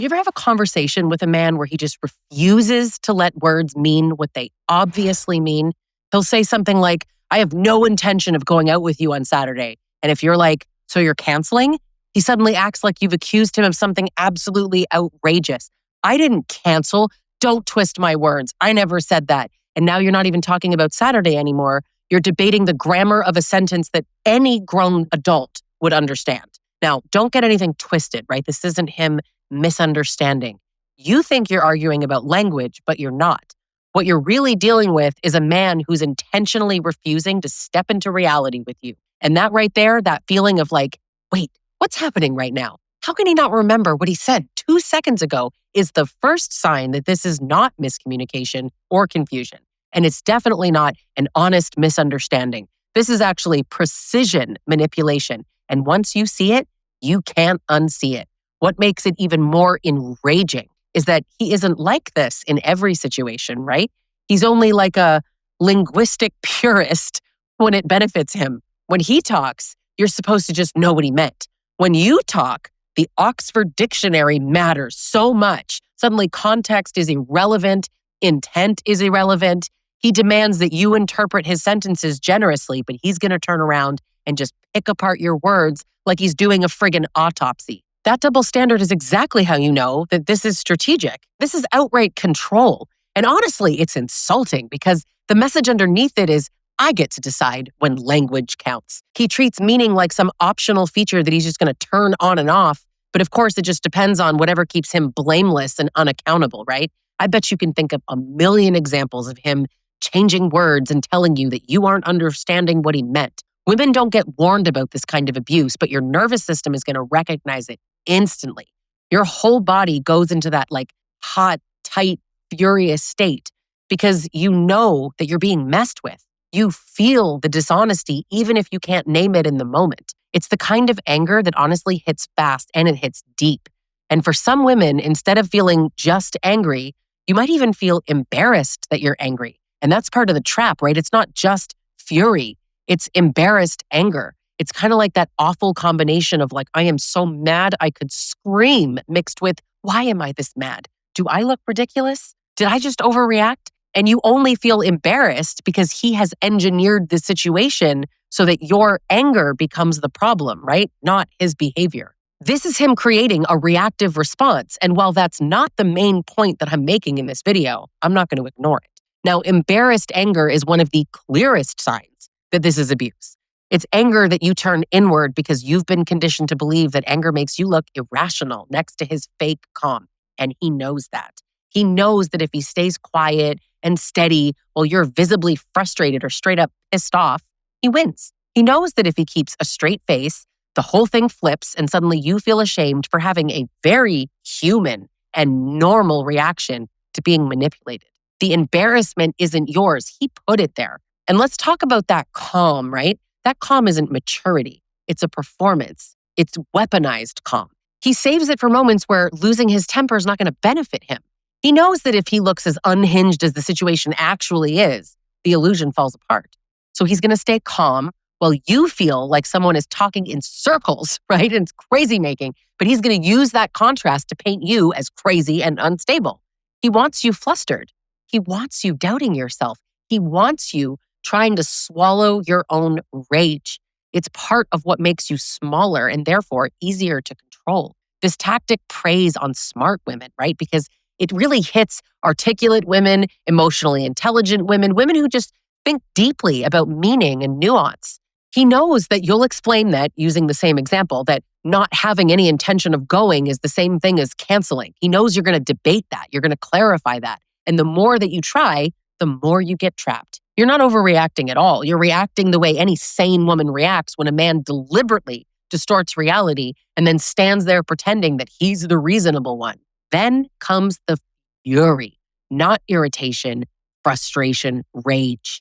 You ever have a conversation with a man where he just refuses to let words mean what they obviously mean? He'll say something like, I have no intention of going out with you on Saturday. And if you're like, so you're canceling? He suddenly acts like you've accused him of something absolutely outrageous. I didn't cancel. Don't twist my words. I never said that. And now you're not even talking about Saturday anymore. You're debating the grammar of a sentence that any grown adult would understand. Now, don't get anything twisted, right? This isn't him misunderstanding. You think you're arguing about language, but you're not. What you're really dealing with is a man who's intentionally refusing to step into reality with you. And that right there, that feeling of like, wait, what's happening right now? How can he not remember what he said 2 seconds ago is the first sign that this is not miscommunication or confusion. And it's definitely not an honest misunderstanding. This is actually precision manipulation. And once you see it, you can't unsee it. What makes it even more enraging is that he isn't like this in every situation, right? He's only like a linguistic purist when it benefits him. When he talks, you're supposed to just know what he meant. When you talk, the Oxford Dictionary matters so much. Suddenly context is irrelevant, intent is irrelevant. He demands that you interpret his sentences generously, but he's going to turn around and just pick apart your words like he's doing a friggin' autopsy. That double standard is exactly how you know that this is strategic. This is outright control. And honestly, it's insulting because the message underneath it is, I get to decide when language counts. He treats meaning like some optional feature that he's just going to turn on and off. But of course, it just depends on whatever keeps him blameless and unaccountable, right? I bet you can think of a million examples of him changing words and telling you that you aren't understanding what he meant. Women don't get warned about this kind of abuse, but your nervous system is going to recognize it instantly. Your whole body goes into that like hot, tight, furious state because you know that you're being messed with. You feel the dishonesty even if you can't name it in the moment. It's the kind of anger that honestly hits fast and it hits deep. And for some women, instead of feeling just angry, you might even feel embarrassed that you're angry. And that's part of the trap, right? It's not just fury. It's embarrassed anger. It's kind of like that awful combination of like, I am so mad I could scream mixed with, why am I this mad? Do I look ridiculous? Did I just overreact? And you only feel embarrassed because he has engineered the situation so that your anger becomes the problem, right? Not his behavior. This is him creating a reactive response. And while that's not the main point that I'm making in this video, I'm not going to ignore it. Now, embarrassed anger is one of the clearest signs that this is abuse. It's anger that you turn inward because you've been conditioned to believe that anger makes you look irrational next to his fake calm. And he knows that. He knows that if he stays quiet and steady while you're visibly frustrated or straight up pissed off, he wins. He knows that if he keeps a straight face, the whole thing flips and suddenly you feel ashamed for having a very human and normal reaction to being manipulated. The embarrassment isn't yours. He put it there. And let's talk about that calm, right? That calm isn't maturity. It's a performance. It's weaponized calm. He saves it for moments where losing his temper is not going to benefit him. He knows that if he looks as unhinged as the situation actually is, the illusion falls apart. So he's going to stay calm while you feel like someone is talking in circles, right? And it's crazy making, but he's going to use that contrast to paint you as crazy and unstable. He wants you flustered. He wants you doubting yourself. He wants you trying to swallow your own rage. It's part of what makes you smaller and therefore easier to control. This tactic preys on smart women, right? Because it really hits articulate women, emotionally intelligent women, women who just think deeply about meaning and nuance. He knows that you'll explain that, using the same example, that not having any intention of going is the same thing as canceling. He knows you're going to debate that. You're going to clarify that. And the more that you try, the more you get trapped. You're not overreacting at all. You're reacting the way any sane woman reacts when a man deliberately distorts reality and then stands there pretending that he's the reasonable one. Then comes the fury, not irritation, frustration, rage,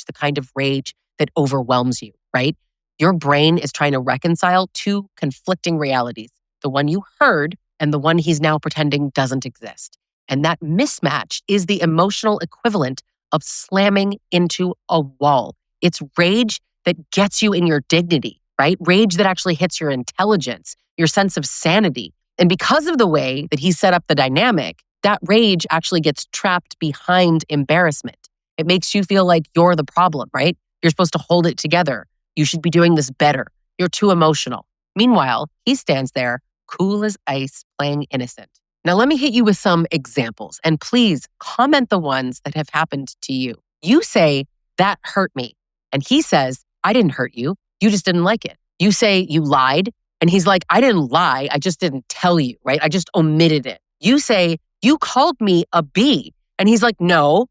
the kind of rage that overwhelms you, right? Your brain is trying to reconcile two conflicting realities, the one you heard and the one he's now pretending doesn't exist. And that mismatch is the emotional equivalent of slamming into a wall. It's rage that gets you in your dignity, right? Rage that actually hits your intelligence, your sense of sanity. And because of the way that he set up the dynamic, that rage actually gets trapped behind embarrassment. It makes you feel like you're the problem, right? You're supposed to hold it together. You should be doing this better. You're too emotional. Meanwhile, he stands there, cool as ice, playing innocent. Now, let me hit you with some examples, and please comment the ones that have happened to you. You say, that hurt me. And he says, I didn't hurt you. You just didn't like it. You say you lied. And he's like, I didn't lie. I just didn't tell you, right? I just omitted it. You say, you called me a bee. And he's like, no,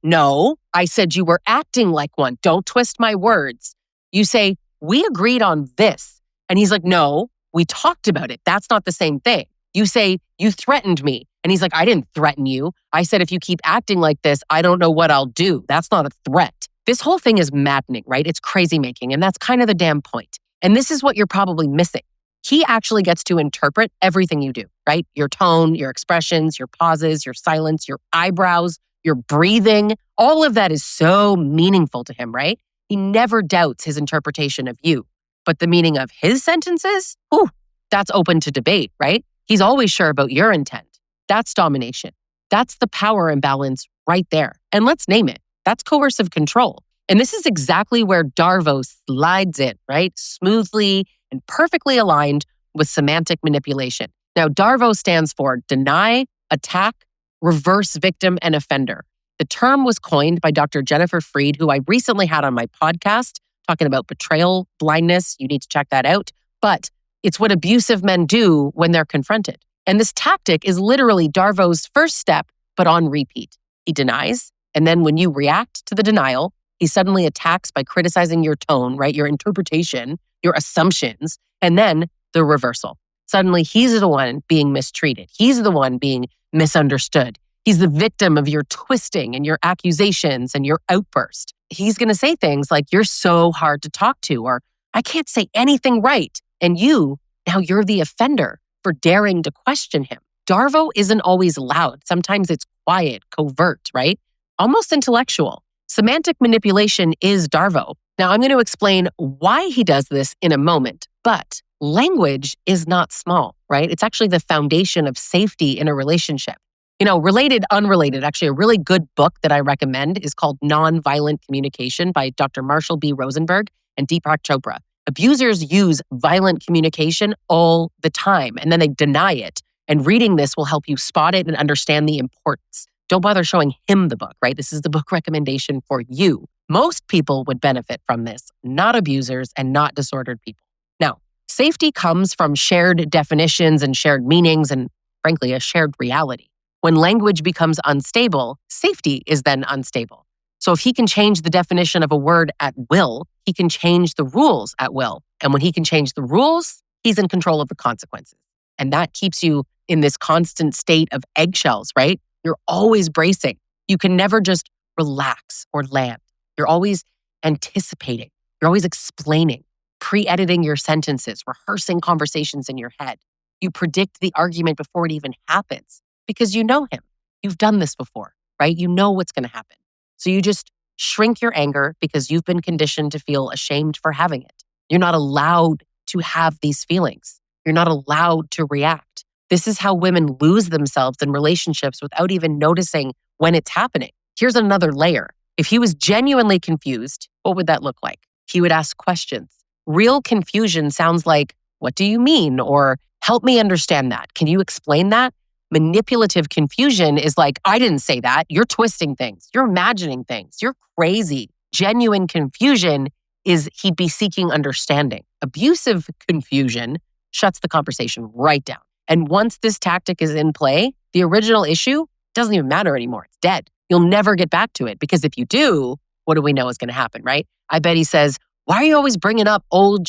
I said you were acting like one. Don't twist my words. You say, we agreed on this. And he's like, no, we talked about it. That's not the same thing. You say, you threatened me. And he's like, I didn't threaten you. I said, if you keep acting like this, I don't know what I'll do. That's not a threat. This whole thing is maddening, right? It's crazy making. And that's kind of the damn point. And this is what you're probably missing. He actually gets to interpret everything you do, right? Your tone, your expressions, your pauses, your silence, your eyebrows, your breathing. All of that is so meaningful to him, right? He never doubts his interpretation of you. But the meaning of his sentences, that's open to debate, right? He's always sure about your intent. That's domination. That's the power imbalance right there. And let's name it. That's coercive control. And this is exactly where DARVO slides in, right? Smoothly and perfectly aligned with semantic manipulation. Now, DARVO stands for deny, attack, reverse victim, and offender. The term was coined by Dr. Jennifer Freed, who I recently had on my podcast, talking about betrayal blindness. You need to check that out. But it's what abusive men do when they're confronted. And this tactic is literally DARVO's first step, but on repeat. He denies, and then when you react to the denial, he suddenly attacks by criticizing your tone, right? Your interpretation, your assumptions, and then the reversal. Suddenly, he's the one being mistreated. He's the one being misunderstood. He's the victim of your twisting and your accusations and your outburst. He's going to say things like, you're so hard to talk to, or I can't say anything right. And now you're the offender for daring to question him. DARVO isn't always loud. Sometimes it's quiet, covert, right? Almost intellectual. Semantic manipulation is DARVO. Now, I'm going to explain why he does this in a moment, but language is not small, right? It's actually the foundation of safety in a relationship. Related, unrelated, actually a really good book that I recommend is called Nonviolent Communication by Dr. Marshall B. Rosenberg and Deepak Chopra. Abusers use violent communication all the time, and then they deny it. And reading this will help you spot it and understand the importance. Don't bother showing him the book, right? This is the book recommendation for you. Most people would benefit from this, not abusers and not disordered people. Now, safety comes from shared definitions and shared meanings and, frankly, a shared reality. When language becomes unstable, safety is then unstable. So if he can change the definition of a word at will, he can change the rules at will. And when he can change the rules, he's in control of the consequences. And that keeps you in this constant state of eggshells, right? You're always bracing. You can never just relax or land. You're always anticipating. You're always explaining, pre-editing your sentences, rehearsing conversations in your head. You predict the argument before it even happens because you know him. You've done this before, right? You know what's going to happen. So you just shrink your anger because you've been conditioned to feel ashamed for having it. You're not allowed to have these feelings. You're not allowed to react. This is how women lose themselves in relationships without even noticing when it's happening. Here's another layer. If he was genuinely confused, what would that look like? He would ask questions. Real confusion sounds like, what do you mean? Or help me understand that. Can you explain that? Manipulative confusion is like, I didn't say that. You're twisting things. You're imagining things. You're crazy. Genuine confusion is he'd be seeking understanding. Abusive confusion shuts the conversation right down. And once this tactic is in play, the original issue doesn't even matter anymore. It's dead. You'll never get back to it because if you do, what do we know is going to happen, right? I bet he says, why are you always bringing up old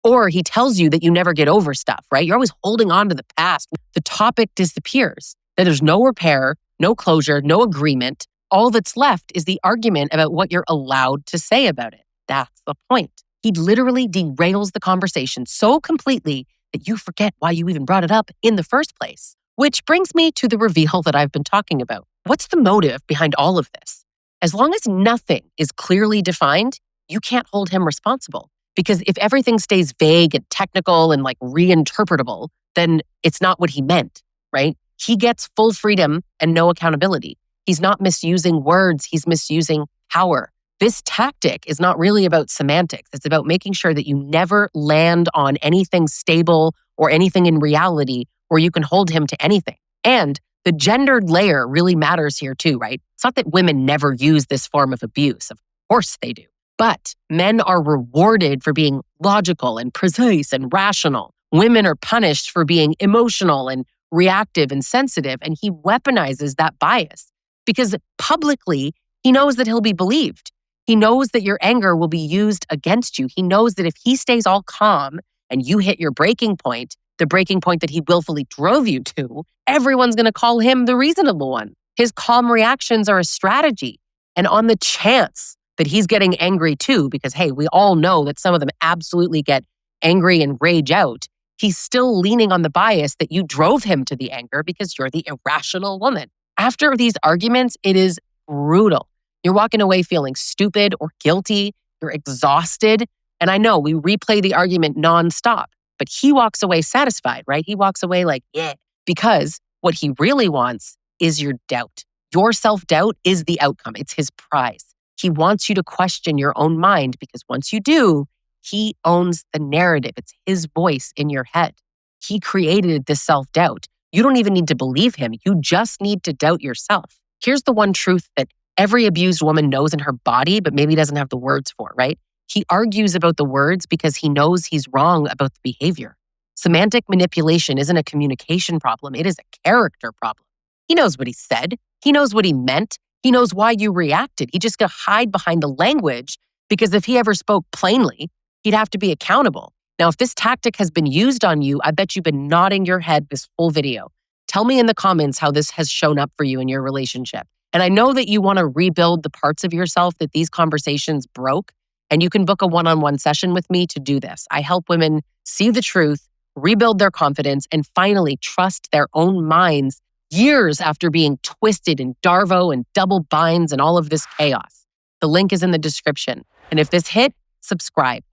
Or he tells you that you never get over stuff, right? You're always holding on to the past. The topic disappears. That there's no repair, no closure, no agreement. All that's left is the argument about what you're allowed to say about it. That's the point. He literally derails the conversation so completely that you forget why you even brought it up in the first place. Which brings me to the reveal that I've been talking about. What's the motive behind all of this? As long as nothing is clearly defined, you can't hold him responsible. Because if everything stays vague and technical and reinterpretable, then it's not what he meant. right? He gets full freedom and no accountability. He's not misusing words, he's misusing power. This tactic is not really about semantics. It's about making sure that you never land on anything stable or anything in reality where you can hold him to anything. And the gendered layer really matters here too, right? It's not that women never use this form of abuse. Of course they do. But men are rewarded for being logical and precise and rational. Women are punished for being emotional and reactive and sensitive. And he weaponizes that bias because publicly, he knows that he'll be believed. He knows that your anger will be used against you. He knows that if he stays all calm and you hit your breaking point, the breaking point that he willfully drove you to, everyone's going to call him the reasonable one. His calm reactions are a strategy. And on the chance that he's getting angry too, because hey, we all know that some of them absolutely get angry and rage out, he's still leaning on the bias that you drove him to the anger because you're the irrational woman. After these arguments, it is brutal. You're walking away feeling stupid or guilty. You're exhausted. And I know we replay the argument nonstop, but he walks away satisfied, right? He walks away like, yeah, because what he really wants is your doubt. Your self-doubt is the outcome. It's his prize. He wants you to question your own mind because once you do, he owns the narrative. It's his voice in your head. He created this self-doubt. You don't even need to believe him. You just need to doubt yourself. Here's the one truth that every abused woman knows in her body, but maybe doesn't have the words for, right? He argues about the words because he knows he's wrong about the behavior. Semantic manipulation isn't a communication problem. It is a character problem. He knows what he said. He knows what he meant. He knows why you reacted. He just got to hide behind the language because if he ever spoke plainly, he'd have to be accountable. Now, if this tactic has been used on you, I bet you've been nodding your head this whole video. Tell me in the comments how this has shown up for you in your relationship. And I know that you want to rebuild the parts of yourself that these conversations broke, and you can book a one-on-one session with me to do this. I help women see the truth, rebuild their confidence, and finally trust their own minds years after being twisted in DARVO and double binds and all of this chaos. The link is in the description. And if this hit, subscribe.